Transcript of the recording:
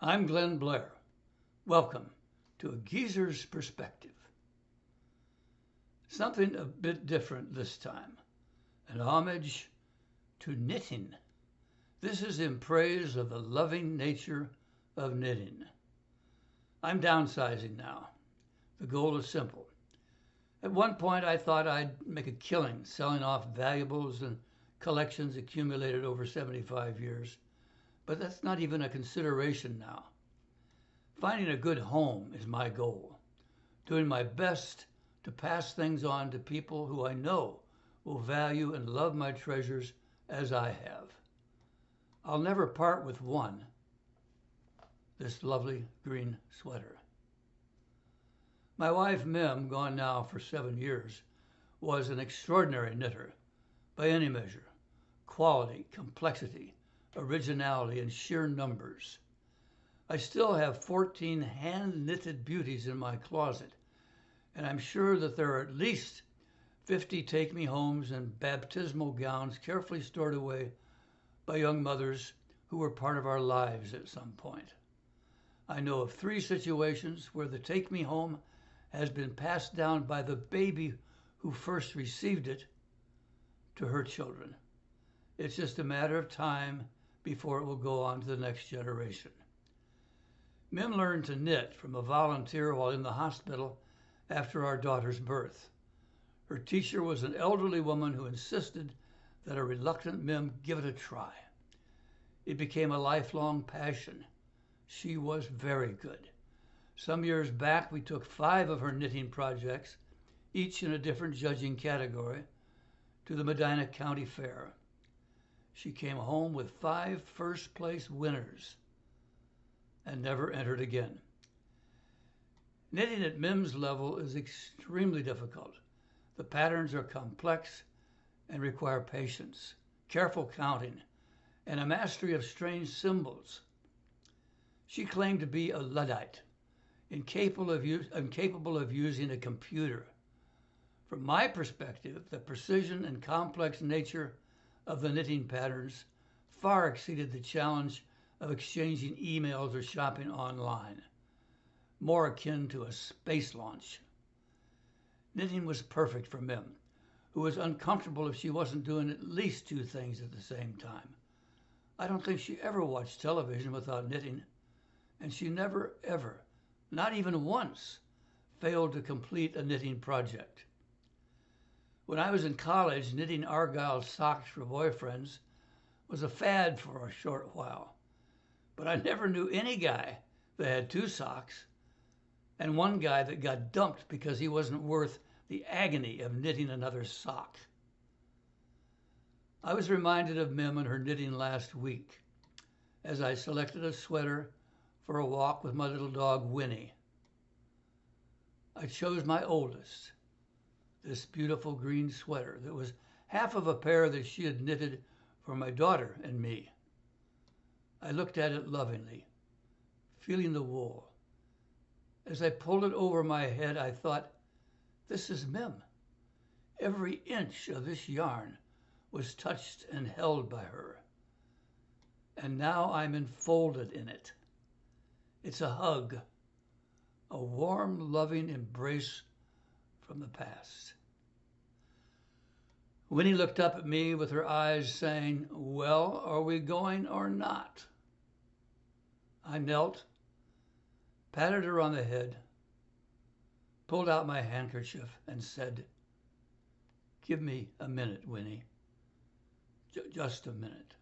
I'm Glenn Blair. Welcome to A Geezer's Perspective. Something a bit different this time. An homage to knitting. This is in praise of the loving nature of knitting. I'm downsizing now. The goal is simple. At one point I thought I'd make a killing selling off valuables and collections accumulated over 75 years, but that's not even a consideration now. Finding a good home is my goal. Doing my best to pass things on to people who I know will value and love my treasures as I have. I'll never part with one, this lovely green sweater. My wife, Mim, gone now for 7 years, was an extraordinary knitter by any measure. Quality, complexity, originality, and sheer numbers. I still have 14 hand-knitted beauties in my closet, and I'm sure that there are at least 50 take-me-homes and baptismal gowns carefully stored away by young mothers who were part of our lives at some point. I know of 3 situations where the take-me-home has been passed down by the baby who first received it to her children. It's just a matter of time before it will go on to the next generation. Mim learned to knit from a volunteer while in the hospital after our daughter's birth. Her teacher was an elderly woman who insisted that a reluctant Mim give it a try. It became a lifelong passion. She was very good. Some years back, we took 5 of her knitting projects, each in a different judging category, to the Medina County Fair. She came home with 5 first-place winners and never entered again. Knitting at Mim's level is extremely difficult. The patterns are complex and require patience, careful counting, and a mastery of strange symbols. She claimed to be a Luddite, incapable of using a computer. From my perspective, the precision and complex nature of the knitting patterns far exceeded the challenge of exchanging emails or shopping online, more akin to a space launch. Knitting was perfect for Mim, who was uncomfortable if she wasn't doing at least 2 things at the same time. I don't think she ever watched television without knitting, and she never, ever, not even once, failed to complete a knitting project. When I was in college, knitting argyle socks for boyfriends was a fad for a short while, but I never knew any guy that had 2 socks and one guy that got dumped because he wasn't worth the agony of knitting another sock. I was reminded of Mim and her knitting last week as I selected a sweater for a walk with my little dog Winnie. I chose my oldest, this beautiful green sweater that was half of a pair that she had knitted for my daughter and me. I looked at it lovingly, feeling the wool. As I pulled it over my head, I thought, this is Mim. Every inch of this yarn was touched and held by her. And now I'm enfolded in it. It's a hug, a warm, loving embrace from the past. Winnie looked up at me with her eyes saying, well, are we going or not? I knelt, patted her on the head, pulled out my handkerchief and said, give me a minute, Winnie. Just a minute.